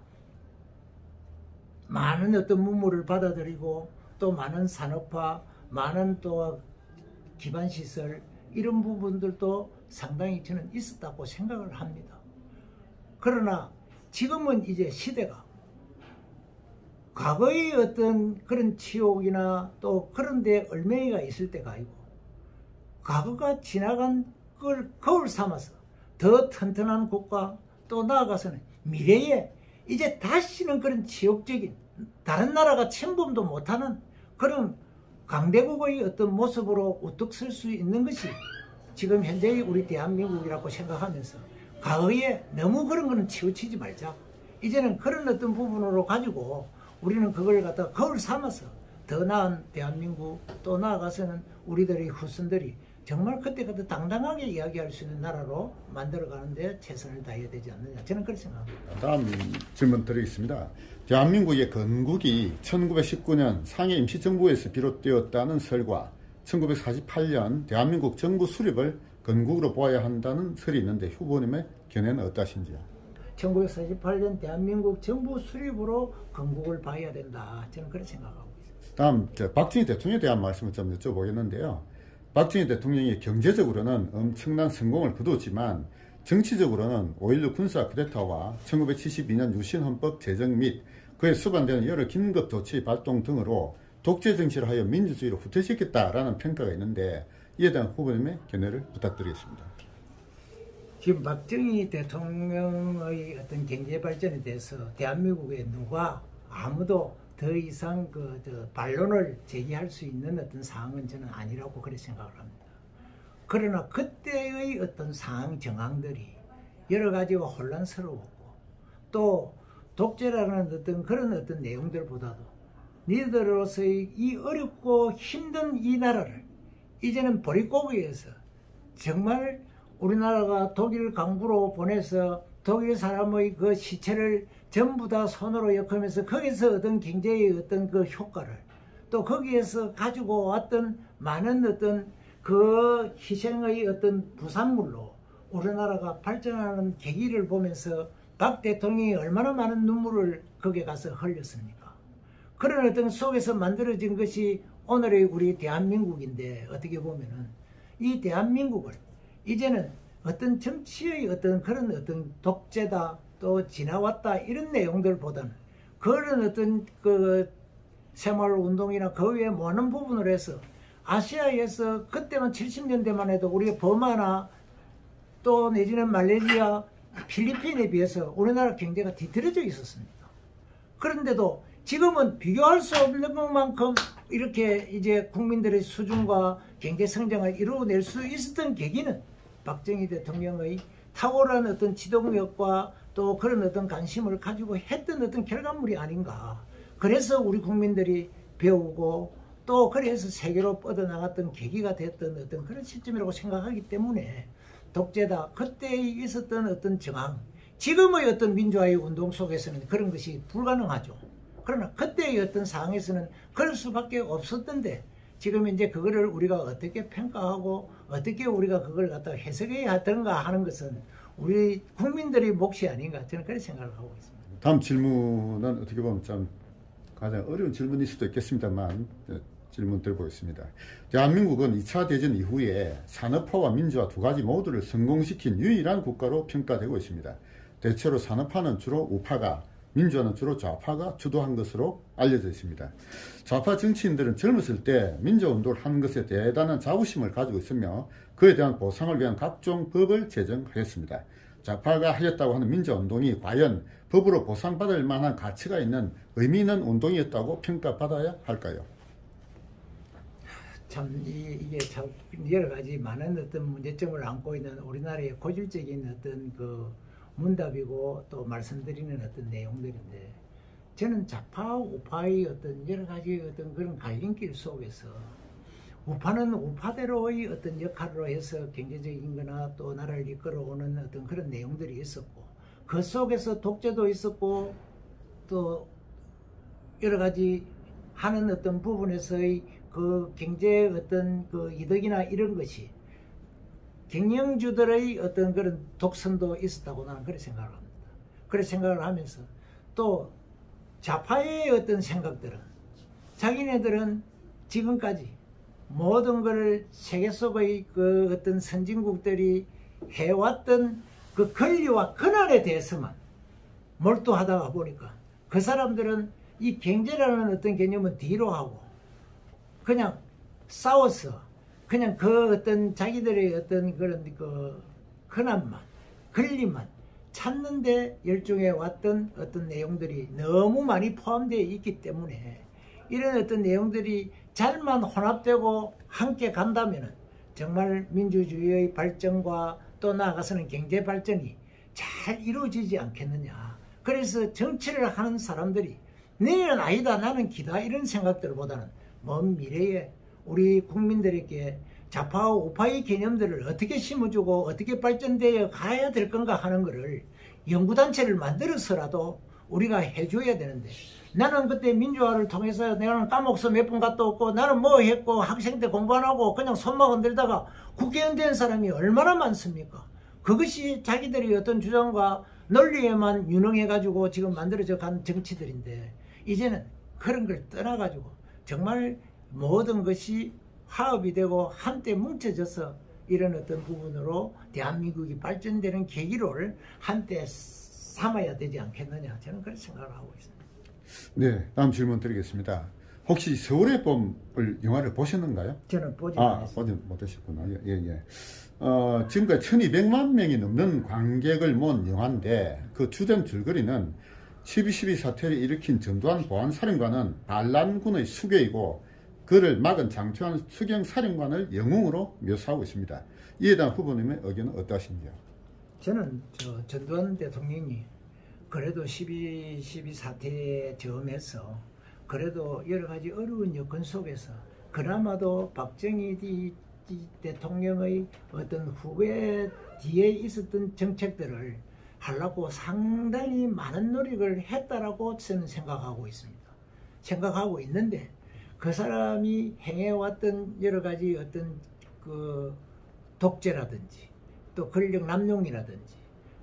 많은 어떤 문물을 받아들이고 또 많은 산업화, 많은 또 기반시설 이런 부분들도 상당히 저는 있었다고 생각을 합니다. 그러나 지금은 이제 시대가 과거의 어떤 그런 치욕이나 또 그런 데 얼매이가 있을 때가 아니고 과거가 지나간 걸 거울 삼아서 더 튼튼한 국가 또 나아가서는 미래에 이제 다시는 그런 치욕적인 다른 나라가 침범도 못하는 그런 강대국의 어떤 모습으로 우뚝 설 수 있는 것이 지금 현재의 우리 대한민국이라고 생각하면서 과거에 너무 그런 거는 치우치지 말자. 이제는 그런 어떤 부분으로 가지고 우리는 그걸 갖다 거울 삼아서 더 나은 대한민국 또 나아가서는 우리들의 후손들이 정말 그때그때 당당하게 이야기할 수 있는 나라로 만들어가는데 최선을 다해야 되지 않느냐. 저는 그렇게 생각합니다. 다음 질문 드리겠습니다. 대한민국의 건국이 1919년 상해 임시정부에서 비롯되었다는 설과 1948년 대한민국 정부 수립을 건국으로 보아야 한다는 설이 있는데 후보님의 견해는 어떠신지요? 1948년 대한민국 정부 수립으로 건국을 봐야 된다. 저는 그렇게 생각하고 있습니다. 다음 박정희 대통령에 대한 말씀을 좀 여쭤보겠는데요. 박정희 대통령이 경제적으로는 엄청난 성공을 거두었지만 정치적으로는 5.16 군사 쿠데타와 1972년 유신 헌법 제정 및 그에 수반되는 여러 긴급 조치 발동 등으로 독재 정치를 하여 민주주의로 후퇴시켰다라는 평가가 있는데 이에 대한 후보님의 견해를 부탁드리겠습니다. 지금 박정희 대통령의 어떤 경제 발전에 대해서 대한민국에 누가 아무도 더 이상 반론을 제기할 수 있는 어떤 상황은 저는 아니라고 그렇게 생각을 합니다. 그러나 그때의 어떤 상황 정황들이 여러 가지가 혼란스러웠고 또 독재라는 어떤 그런 어떤 내용들보다도 니들로서의 이 어렵고 힘든 이 나라를 이제는 보릿고개에서 정말 우리나라가 독일 강부로 보내서 독일 사람의 그 시체를 전부 다 손으로 엮으면서 거기서 어떤 경제의 어떤 그 효과를 또 거기에서 가지고 왔던 많은 어떤 그 희생의 어떤 부산물로 우리나라가 발전하는 계기를 보면서 박 대통령이 얼마나 많은 눈물을 거기에 가서 흘렸습니까? 그런 어떤 속에서 만들어진 것이 오늘의 우리 대한민국인데 어떻게 보면은 이 대한민국을 이제는 어떤 정치의 어떤 그런 어떤 독재다 또 지나왔다 이런 내용들보다는 그런 어떤 그 새마을운동이나 그 외에 많은 부분을 해서 아시아에서 그때만 70년대만 해도 우리가 버마나 또 내지는 말레이시아, 필리핀에 비해서 우리나라 경제가 뒤틀어져 있었습니다. 그런데도 지금은 비교할 수 없는 것만큼 이렇게 이제 국민들의 수준과 경제 성장을 이루어낼 수 있었던 계기는 박정희 대통령의 탁월한 어떤 지도력과 또 그런 어떤 관심을 가지고 했던 어떤 결과물이 아닌가. 그래서 우리 국민들이 배우고 또 그래서 세계로 뻗어나갔던 계기가 됐던 어떤 그런 시점이라고 생각하기 때문에 독재다. 그때 있었던 어떤 정황, 지금의 어떤 민주화의 운동 속에서는 그런 것이 불가능하죠. 그러나 그때의 어떤 상황에서는 그럴 수밖에 없었던데 지금 이제 그거를 우리가 어떻게 평가하고 어떻게 우리가 그걸 갖다가 해석해야 하던가 하는 것은 우리 국민들의 몫이 아닌가 저는 그렇게 생각을 하고 있습니다. 다음 질문은 어떻게 보면 좀 가장 어려운 질문일 수도 있겠습니다만 질문 드려보겠습니다. 대한민국은 2차 대전 이후에 산업화와 민주화 두 가지 모두를 성공시킨 유일한 국가로 평가되고 있습니다. 대체로 산업화는 주로 우파가 민주화는 주로 좌파가 주도한 것으로 알려져 있습니다. 좌파 정치인들은 젊었을 때 민주화운동을 하는 것에 대단한 자부심을 가지고 있으며 그에 대한 보상을 위한 각종 법을 제정하였습니다. 좌파가 하였다고 하는 민주화운동이 과연 법으로 보상받을 만한 가치가 있는 의미 있는 운동이었다고 평가받아야 할까요? 참 이게 참 여러 가지 많은 어떤 문제점을 안고 있는 우리나라의 고질적인 어떤 그 문답이고 또 말씀드리는 어떤 내용들인데 저는 좌파 우파의 어떤 여러 가지 어떤 그런 갈림길 속에서 우파는 우파대로의 어떤 역할로 해서 경제적인 거나 또 나라를 이끌어오는 어떤 그런 내용들이 있었고 그 속에서 독재도 있었고 또 여러 가지 하는 어떤 부분에서의 그 경제 어떤 그 이득이나 이런 것이 경영주들의 어떤 그런 독선도 있었다고 나는 그렇게 생각을 합니다. 그렇게 생각을 하면서 또 좌파의 어떤 생각들은 자기네들은 지금까지 모든 것을 세계 속의 그 어떤 선진국들이 해왔던 그 권리와 권한에 대해서만 몰두하다가 보니까 그 사람들은 이 경제라는 어떤 개념은 뒤로 하고 그냥 싸워서 그냥 그 어떤 자기들의 어떤 그런 그 권한만 권리만 찾는데 열중해 왔던 어떤 내용들이 너무 많이 포함되어 있기 때문에 이런 어떤 내용들이 잘만 혼합되고 함께 간다면 정말 민주주의의 발전과 또 나아가서는 경제 발전이 잘 이루어지지 않겠느냐. 그래서 정치를 하는 사람들이 내일은 아니다 나는 기다 이런 생각들보다는 먼 미래에 우리 국민들에게 좌파와 우파의 개념들을 어떻게 심어주고 어떻게 발전되어 가야 될 건가 하는 것을 연구단체를 만들어서라도 우리가 해줘야 되는데 나는 그때 민주화를 통해서 내가 까먹어서 몇 번 갔다 왔고 나는 뭐 했고 학생 때 공부 안 하고 그냥 손만 흔들다가 국회의원 된 사람이 얼마나 많습니까? 그것이 자기들이 어떤 주장과 논리에만 유능해가지고 지금 만들어져 간 정치들인데 이제는 그런 걸 떠나가지고 정말 모든 것이 화합이 되고 한때 뭉쳐져서 이런 어떤 부분으로 대한민국이 발전되는 계기를 한때 삼아야 되지 않겠느냐 저는 그렇게 생각을 하고 있습니다. 네, 다음 질문 드리겠습니다. 혹시 서울의 봄을 영화를 보셨는가요? 저는 보지 못했습니다. 보지 못하셨구나. 예. 지금까지 1200만 명이 넘는 관객을 모은 영화인데 그 주된 줄거리는 12.12 사태를 일으킨 전두환 보안사령관은 반란군의 수괴이고 그를 막은 장초한 수경사령관을 영웅으로 묘사하고 있습니다. 이에 대한 후보님의 의견은 어떠하신지요? 저는 전두환 대통령이 그래도 12.12 사태에 저음해서 그래도 여러 가지 어려운 여건 속에서 그나마도 박정희 대통령의 어떤 후배 뒤에 있었던 정책들을 하려고 상당히 많은 노력을 했다라고 저는 생각하고 있습니다. 생각하고 있는데 그 사람이 행해왔던 여러 가지 어떤 그 독재라든지 또 권력 남용이라든지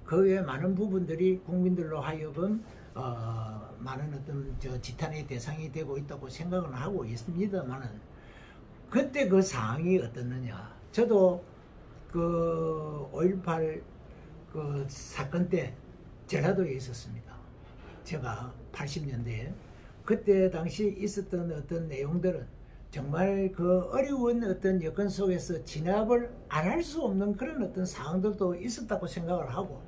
그 외에 많은 부분들이 국민들로 하여금 많은 어떤 지탄의 대상이 되고 있다고 생각은 하고 있습니다만은 그때 그 상황이 어떻느냐. 저도 그 5.18 그 사건 때 전라도에 있었습니다. 제가 80년대에 그때 당시 있었던 어떤 내용들은 정말 그 어려운 어떤 여건 속에서 진압을 안 할 수 없는 그런 어떤 상황들도 있었다고 생각을 하고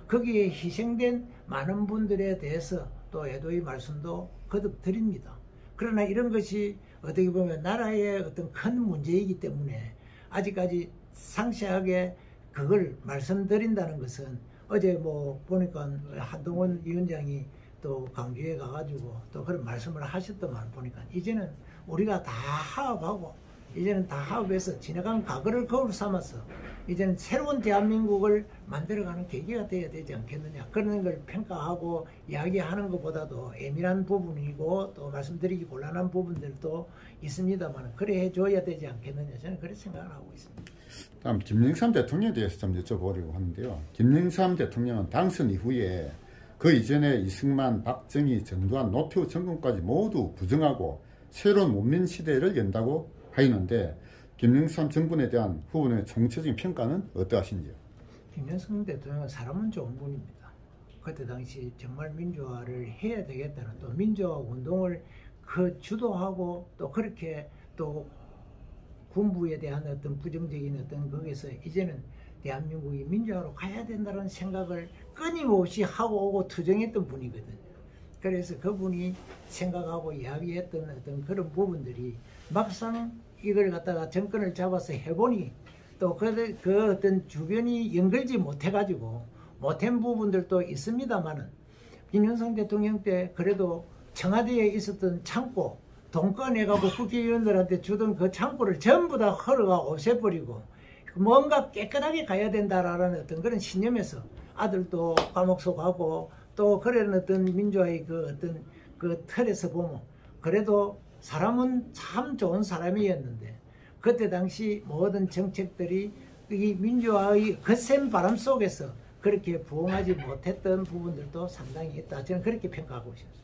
거기에 희생된 많은 분들에 대해서 또 애도의 말씀도 거듭 드립니다. 그러나 이런 것이 어떻게 보면 나라의 어떤 큰 문제이기 때문에 아직까지 상세하게 그걸 말씀드린다는 것은 어제 뭐 보니까 한동훈 위원장이 또 광주에 가가지고 또 그런 말씀을 하셨더만 보니까 이제는 우리가 다 화합하고 이제는 다 화합해서 지나간 과거를 거울 삼아서 이제는 새로운 대한민국을 만들어가는 계기가 되어야 되지 않겠느냐. 그런 걸 평가하고 이야기하는 것보다도 예민한 부분이고 또 말씀드리기 곤란한 부분들도 있습니다만 그래 해줘야 되지 않겠느냐. 저는 그렇게 생각을 하고 있습니다. 다음 김영삼 대통령에 대해서 좀 여쭤보려고 하는데요. 김영삼 대통령은 당선 이후에 그 이전에 이승만, 박정희, 전두환, 노태우 정권까지 모두 부정하고 새로운 문민 시대를 연다고 하였는데 김영삼 정권에 대한 후보님의 총체적인 평가는 어떠하신지요? 김영삼 대통령은 사람은 좋은 분입니다. 그때 당시 정말 민주화를 해야 되겠다는 또 민주화 운동을 그 주도하고 또 그렇게 또 군부에 대한 어떤 부정적인 어떤 거기서 이제는 대한민국이 민주화로 가야 된다는 생각을 끊임없이 하고 오고 투정했던 분이거든요. 그래서 그분이 생각하고 이야기했던 어떤 그런 부분들이 막상 이걸 갖다가 정권을 잡아서 해보니 또 그 어떤 주변이 연결지 못해가지고 못한 부분들도 있습니다만은 김영삼 대통령 때 그래도 청와대에 있었던 창고 돈 꺼내가고 국회의원들한테 주던 그 창고를 전부 다 헐어가 없애버리고 뭔가 깨끗하게 가야 된다라는 어떤 그런 신념에서 아들도 감옥소 가고 또 그런 어떤 민주화의 그 어떤 그 틀에서 보면 그래도 사람은 참 좋은 사람이었는데 그때 당시 모든 정책들이 이 민주화의 거센 바람 속에서 그렇게 부응하지 못했던 부분들도 상당히 있다. 저는 그렇게 평가하고 있습니다.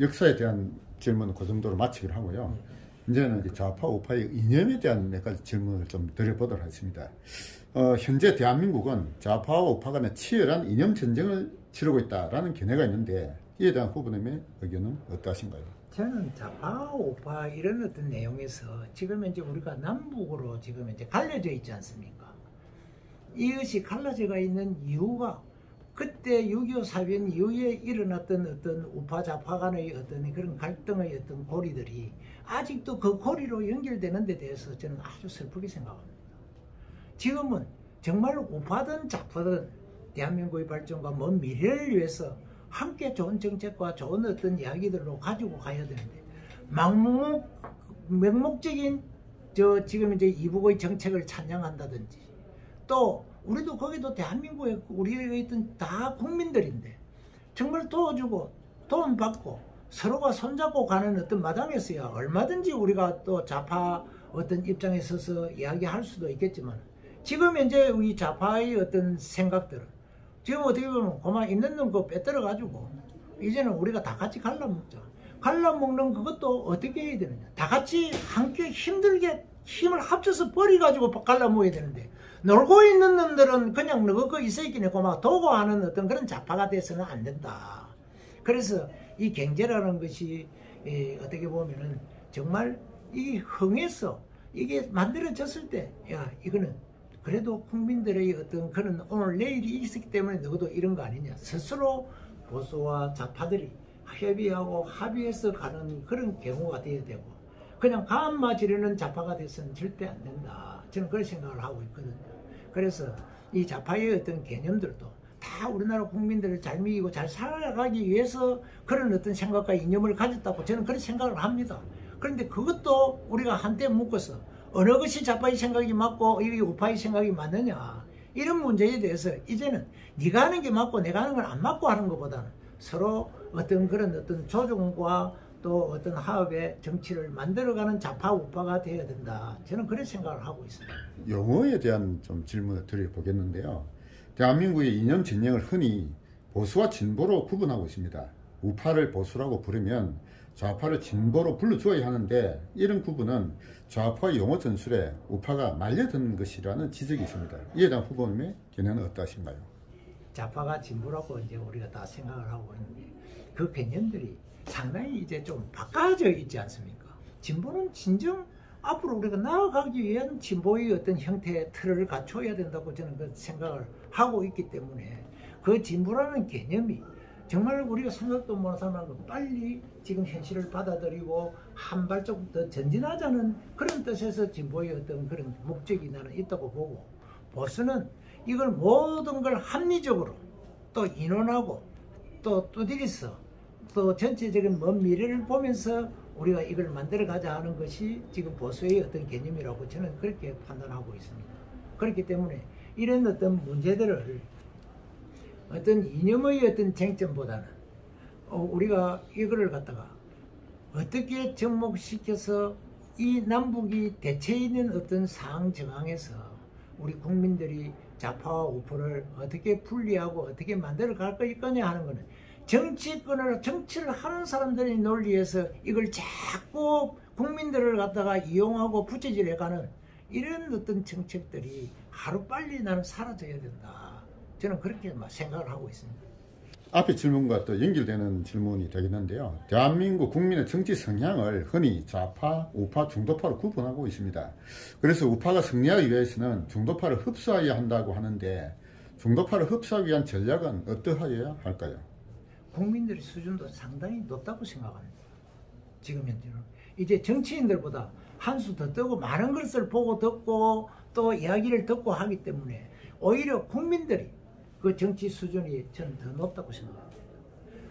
역사에 대한 질문은 그 정도로 마치기로 하고요. 이제는 좌파 우파의 이념에 대한 몇 가지 질문을 좀 드려보도록 하겠습니다. 현재 대한민국은 좌파와 우파 간의 치열한 이념 전쟁을 치르고 있다라는 견해가 있는데 이에 대한 후보님의 의견은 어떠하신가요? 저는 좌파 우파 이런 어떤 내용에서 지금 이제 우리가 남북으로 지금 이제 갈려져 있지 않습니까? 이것이 갈라져가 있는 이유가 그때 6.25 사변 이후에 일어났던 어떤 우파 좌파 간의 어떤 그런 갈등의 어떤 고리들이 아직도 그 고리로 연결되는 데 대해서 저는 아주 슬프게 생각합니다. 지금은 정말 우파든 좌파든 대한민국의 발전과 먼 미래를 위해서 함께 좋은 정책과 좋은 어떤 이야기들로 가지고 가야 되는데 맹목적인 지금 이제 이북의 정책을 찬양한다든지 또 우리도 거기도 대한민국의 우리의 어떤 다 국민들인데 정말 도와주고 도움받고 서로가 손잡고 가는 어떤 마당에서야 얼마든지 우리가 또 좌파 어떤 입장에 서서 이야기할 수도 있겠지만 지금 현재 우리 좌파의 어떤 생각들은 지금 어떻게 보면 그만 있는 놈 그거 빼들어 가지고 이제는 우리가 다 같이 갈라먹자. 갈라먹는 그것도 어떻게 해야 되느냐. 다 같이 함께 힘들게 힘을 합쳐서 버려가지고 갈라먹어야 되는데 놀고 있는 놈들은 그냥 너거 이 새끼네 고막 도고 하는 어떤 그런 좌파가 돼서는 안 된다. 그래서 이 경제라는 것이 어떻게 보면은 정말 이 흥해서 이게 만들어졌을 때 야 이거는 그래도 국민들의 어떤 그런 오늘 내일이 있었기 때문에 너도 이런 거 아니냐. 스스로 보수와 좌파들이 협의하고 합의해서 가는 그런 경우가 되어야 되고 그냥 가만 지르는 좌파가 돼서는 절대 안 된다. 저는 그런 생각을 하고 있거든요. 그래서 이 좌파의 어떤 개념들도 다 우리나라 국민들을 잘 먹이고 잘 살아가기 위해서 그런 어떤 생각과 이념을 가졌다고 저는 그런 생각을 합니다. 그런데 그것도 우리가 한때 묶어서 어느 것이 좌파의 생각이 맞고 이 우파의 생각이 맞느냐 이런 문제에 대해서 이제는 네가 하는 게 맞고 내가 하는 건 안 맞고 하는 것보다는 서로 어떤 그런 어떤 조정과 또 어떤 화합의 정치를 만들어가는 좌파 우파가 되어야 된다. 저는 그런 생각을 하고 있습니다. 용어에 대한 좀 질문을 드려보겠는데요. 대한민국의 이념 진영을 흔히 보수와 진보로 구분하고 있습니다. 우파를 보수라고 부르면 좌파를 진보로 불러주어야 하는데 이런 구분은 좌파의 용어 전술에 우파가 말려드는 것이라는 지적이 있습니다. 이에 대한 후보님의 견해는 어떠하신가요? 좌파가 진보라고 이제 우리가 다 생각을 하고 있는데 그 개념들이 상당히 이제 좀 바꿔져 있지 않습니까? 진보는 진정 앞으로 우리가 나아가기 위한 진보의 어떤 형태의 틀을 갖춰야 된다고 저는 그 생각을 하고 있기 때문에 그 진보라는 개념이 정말 우리가 생각도 못할 만큼 빨리 지금 현실을 받아들이고 한 발짝 더 전진하자는 그런 뜻에서 진보의 어떤 그런 목적이 나는 있다고 보고 보수는 이걸 모든 걸 합리적으로 또 인원하고 또 두드려서 또 전체적인 먼 미래를 보면서 우리가 이걸 만들어 가자 하는 것이 지금 보수의 어떤 개념이라고 저는 그렇게 판단하고 있습니다. 그렇기 때문에 이런 어떤 문제들을 어떤 이념의 어떤 쟁점보다는 우리가 이거를 갖다가 어떻게 접목시켜서 이 남북이 대체 있는 어떤 상황 정황에서 우리 국민들이 좌파와 우파를 어떻게 분리하고 어떻게 만들어 갈 거냐 하는 거는 정치를 하는 사람들의 논리에서 이걸 자꾸 국민들을 갖다가 이용하고 부채질해가는 이런 어떤 정책들이 하루빨리 나는 사라져야 된다. 저는 그렇게 생각을 하고 있습니다. 앞의 질문과 또 연결되는 질문이 되겠는데요. 대한민국 국민의 정치 성향을 흔히 좌파, 우파, 중도파로 구분하고 있습니다. 그래서 우파가 승리하기 위해서는 중도파를 흡수해야 한다고 하는데 중도파를 흡수하기 위한 전략은 어떠하여야 할까요? 국민들의 수준도 상당히 높다고 생각합니다. 지금 현재는. 이제 정치인들보다 한 수 더 뜨고 많은 것을 보고 듣고 또 이야기를 듣고 하기 때문에 오히려 국민들이 그 정치 수준이 저는 더 높다고 생각합니다.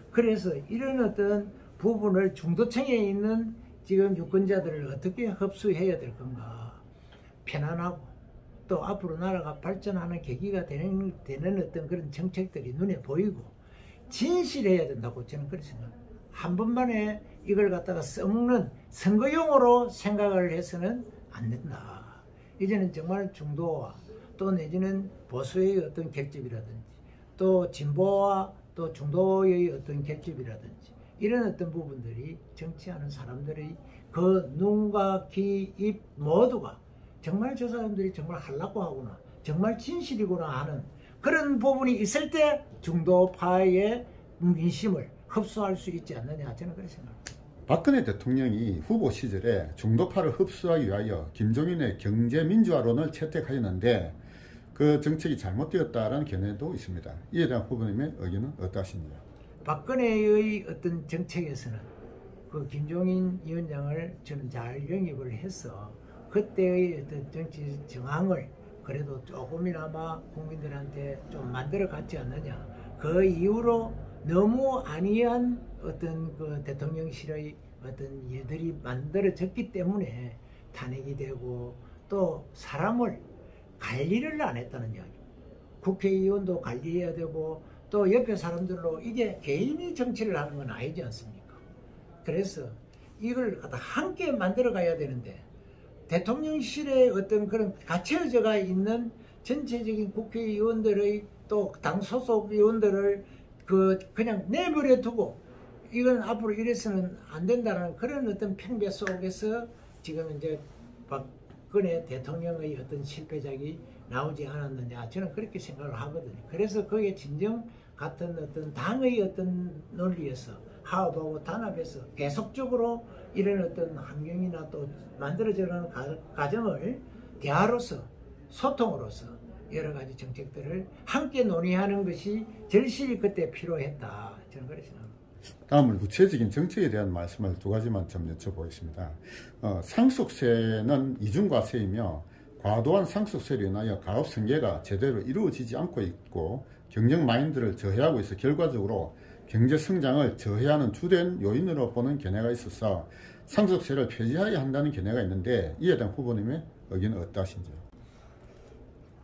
그래서 이런 어떤 부분을 중도층에 있는 지금 유권자들을 어떻게 흡수해야 될 건가. 편안하고 또 앞으로 나라가 발전하는 계기가 되는 어떤 그런 정책들이 눈에 보이고 진실해야 된다고 저는 그렇게 생각합니다. 한 번만에 이걸 갖다가 써먹는 선거용으로 생각을 해서는 안 된다. 이제는 정말 중도와 또 내지는 보수의 어떤 객집이라든지 또 진보와 또 중도의 어떤 객집이라든지 이런 어떤 부분들이 정치하는 사람들의 그 눈과 귀, 입 모두가 정말 저 사람들이 정말 하려고 하구나 정말 진실이구나 하는 그런 부분이 있을 때 중도파의 민심을 흡수할 수 있지 않느냐 저는 그렇게 생각합니다. 박근혜 대통령이 후보 시절에 중도파를 흡수하기 위하여 김종인의 경제민주화론을 채택하였는데 그 정책이 잘못되었다라는 견해도 있습니다. 이에 대한 후보님의 의견은 어떠하신지요? 박근혜의 어떤 정책에서는 그 김종인 위원장을 저는 잘 영입을 해서 그때의 어떤 정치 정황을 그래도 조금이나마 국민들한테 좀 만들어 갔지 않느냐. 그 이후로 너무 안이한 어떤 그 대통령실의 어떤 일들이 만들어졌기 때문에 탄핵이 되고 또 사람을 관리를 안 했다는 이야기. 국회의원도 관리해야 되고 또 옆에 사람들로 이게 개인이 정치를 하는 건 아니지 않습니까? 그래서 이걸 함께 만들어 가야 되는데 대통령실에 어떤 그런 갇혀져가 있는 전체적인 국회의원들의 또 당 소속 의원들을 그냥 내버려 두고 이건 앞으로 이래서는 안 된다는 그런 어떤 팽배 속에서 지금 이제 박근혜 대통령의 어떤 실패작이 나오지 않았느냐 저는 그렇게 생각을 하거든요. 그래서 그게 진정 같은 어떤 당의 어떤 논리에서 화합하고 단합해서 계속적으로 이런 어떤 환경이나 또 만들어져가는 과정을 대화로서 소통으로서 여러 가지 정책들을 함께 논의하는 것이 절실히 그때 필요했다. 저는 그렇게 생각합니다. 다음은 구체적인 정책에 대한 말씀을 두 가지만 좀 여쭤보겠습니다. 상속세는 이중과세이며 과도한 상속세로 인하여 가업 승계가 제대로 이루어지지 않고 있고 경쟁 마인드를 저해하고 있어 결과적으로 경제 성장을 저해하는 주된 요인으로 보는 견해가 있어서 상속세를 폐지해야 한다는 견해가 있는데 이에 대한 후보님의 의견은 어떠하신지요?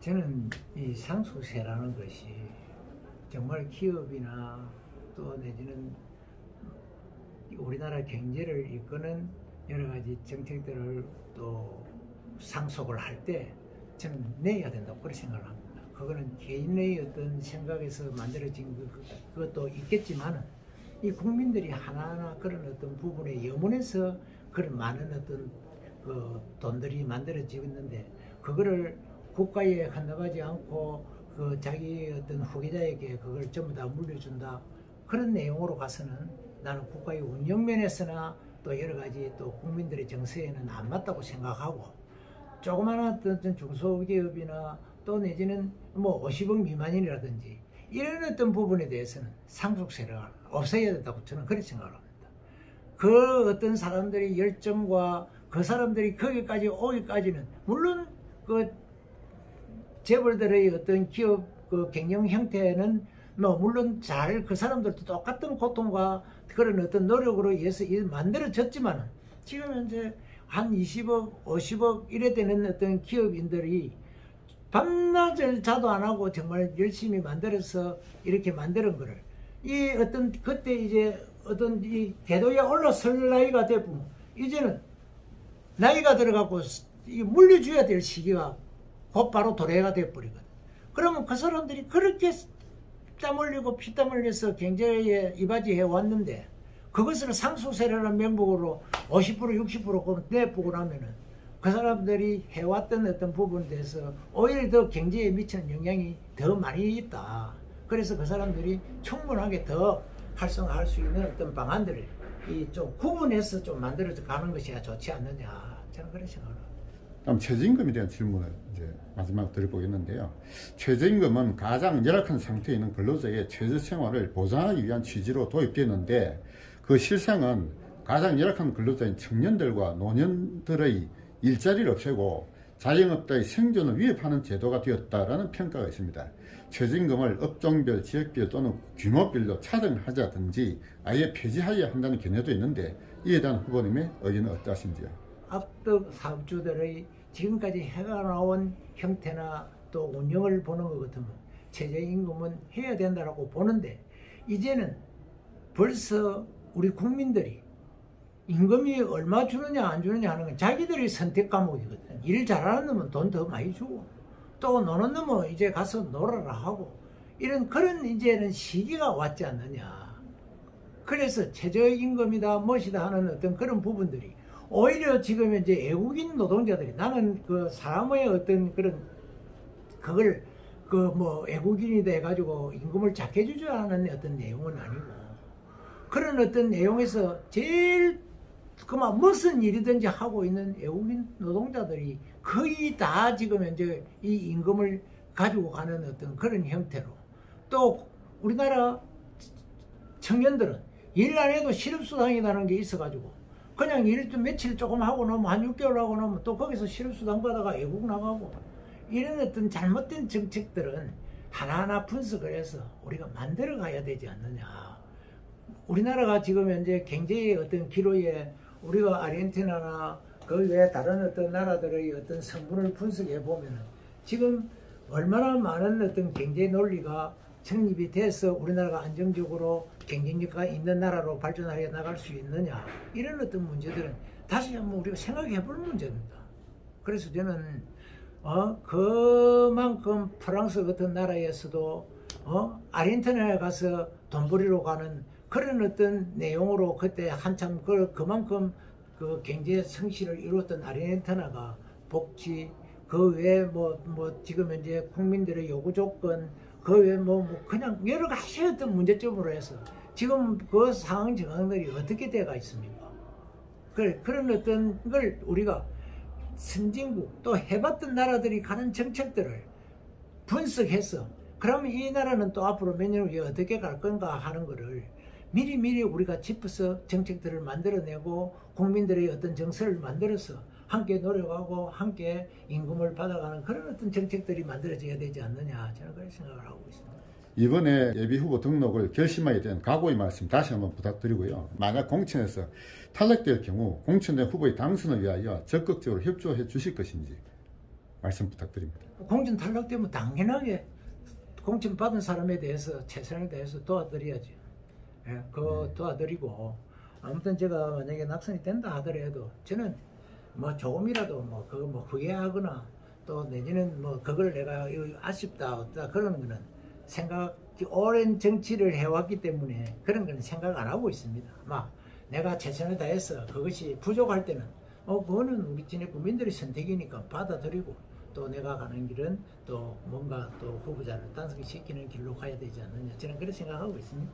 저는 이 상속세라는 것이 정말 기업이나 또 내지는 우리나라 경제를 이끄는 여러 가지 정책들을 또 상속을 할 때 저는 내야 된다고 그렇게 생각을 합니다. 그거는 개인의 어떤 생각에서 만들어진 그것도 있겠지만은 이 국민들이 하나하나 그런 어떤 부분에 염원해서 그런 많은 어떤 그 돈들이 만들어지고 있는데 그거를 국가에 헌납하지 않고 그 자기 어떤 후계자에게 그걸 전부 다 물려준다 그런 내용으로 가서는 나는 국가의 운영면에서나 또 여러 가지 또 국민들의 정서에는 안 맞다고 생각하고 조그마한 어떤 중소기업이나 또 내지는 뭐 50억 미만이라든지 이런 어떤 부분에 대해서는 상속세를 없애야 된다고 저는 그렇게 생각을 합니다. 그 어떤 사람들의 열정과 그 사람들이 거기까지 오기까지는 물론 그 재벌들의 어떤 기업 그 경영 형태는 뭐 물론 잘 그 사람들도 똑같은 고통과 그런 어떤 노력으로 의해서 만들어졌지만은 지금 현재 한 20억, 50억 이래 되는 어떤 기업인들이 밤낮을 자도 안 하고 정말 열심히 만들어서 이렇게 만드는 거를 이 어떤 그때 이제 어떤 이 궤도에 올라설 나이가 되고 이제는 나이가 들어가고 물려줘야 될 시기가 곧바로 도래가 돼버리거든. 그러면 그 사람들이 그렇게 땀 흘리고 피땀 흘려서 경제에 이바지해 왔는데 그것을 상속세라는 명목으로 50% 60% 내보고 나면은 그 사람들이 해왔던 어떤 부분에 대해서 오히려 더 경제에 미치는 영향이 더 많이 있다. 그래서 그 사람들이 충분하게 더 활성화할 수 있는 어떤 방안들을 좀 구분해서 좀 만들어서 가는 것이 좋지 않느냐. 저는 그런 생각을 합니다. 다음 최저임금에 대한 질문을 이제 마지막 드려보겠는데요. 최저임금은 가장 열악한 상태에 있는 근로자의 최저생활을 보장하기 위한 취지로 도입되었는데 그 실상은 가장 열악한 근로자인 청년들과 노년들의 일자리를 없애고 자영업자의 생존을 위협하는 제도가 되었다라는 평가가 있습니다. 최저임금을 업종별, 지역별 또는 규모별로 차등하자든지 아예 폐지해야 한다는 견해도 있는데 이에 대한 후보님의 의견은 어떠하신지요? 앞뒤 사업주들의 지금까지 해나온 형태나 또 운영을 보는 것 같으면 최저임금은 해야 된다고 보는데 이제는 벌써 우리 국민들이 임금이 얼마 주느냐 안 주느냐 하는 건 자기들의 선택 과목이거든. 일 잘하는 놈은 돈 더 많이 주고 또 노는 놈은 이제 가서 놀아라 하고 이런 그런 이제는 시기가 왔지 않느냐. 그래서 최저임금이다 무엇이다 하는 어떤 그런 부분들이 오히려 지금 이제 외국인 노동자들이 나는 그 사람의 어떤 그런 그걸 그 뭐 외국인이 돼 가지고 임금을 작게 주자 하는 어떤 내용은 아니고 그런 어떤 내용에서 제일 그만 무슨 일이든지 하고 있는 외국인 노동자들이 거의 다 지금 현재 이 임금을 가지고 가는 어떤 그런 형태로 또 우리나라 청년들은 일 안 해도 실업수당이라는 게 있어가지고 그냥 일 좀 며칠 조금 하고 나면 한 6개월 하고 나면 또 거기서 실업수당 받아가 외국 나가고 이런 어떤 잘못된 정책들은 하나하나 분석을 해서 우리가 만들어 가야 되지 않느냐. 우리나라가 지금 현재 경제의 어떤 기로에 우리가 아르헨티나나 그 외에 다른 어떤 나라들의 어떤 성분을 분석해 보면은 지금 얼마나 많은 어떤 경제 논리가成立이 돼서 우리나라가 안정적으로 경쟁력가 있는 나라로 발전하여 나갈 수 있느냐 이런 어떤 문제들은 다시 한번 우리가 생각해 볼 문제입니다. 그래서 저는 그만큼 프랑스 같은 나라에서도 아르헨티나에 가서 돈 벌이러 가는 그런 어떤 내용으로 그때 한참 그만큼 그 경제 성실을 이루었던 아르헨티나가 복지 그 외에 뭐 지금 현재 국민들의 요구 조건 그 외에 그냥 여러 가지 어떤 문제점으로 해서 지금 그 상황 정황들이 어떻게 돼가 있습니까? 그런 어떤 걸 우리가 선진국 또 해봤던 나라들이 가는 정책들을 분석해서 그러면 이 나라는 또 앞으로 몇 년 후에 어떻게 갈 건가 하는 거를 미리미리 우리가 짚어서 정책들을 만들어내고 국민들의 어떤 정서를 만들어서 함께 노력하고 함께 임금을 받아가는 그런 어떤 정책들이 만들어져야 되지 않느냐 저는 그렇게 생각을 하고 있습니다. 이번에 예비후보 등록을 결심하게 된 각오의 말씀 다시 한번 부탁드리고요. 만약 공천에서 탈락될 경우 공천된 후보의 당선을 위하여 적극적으로 협조해 주실 것인지 말씀 부탁드립니다. 공천 탈락되면 당연하게 공천 받은 사람에 대해서 최선을 다해서 도와드려야죠. 예, 도와드리고 아무튼 제가 만약에 낙선이 된다 하더라도 저는 조금이라도 후회하거나 또 내지는 그걸 내가 아쉽다 없다 그런 거는 오랜 정치를 해왔기 때문에 그런 거는 생각 안 하고 있습니다. 내가 최선을 다해서 그것이 부족할 때는 그거는 우리 진해 국민들의 선택이니까 받아들이고 또 내가 가는 길은 또 뭔가 또 후보자를 당선시키는 길로 가야 되지 않느냐 저는 그렇게 생각하고 있습니다.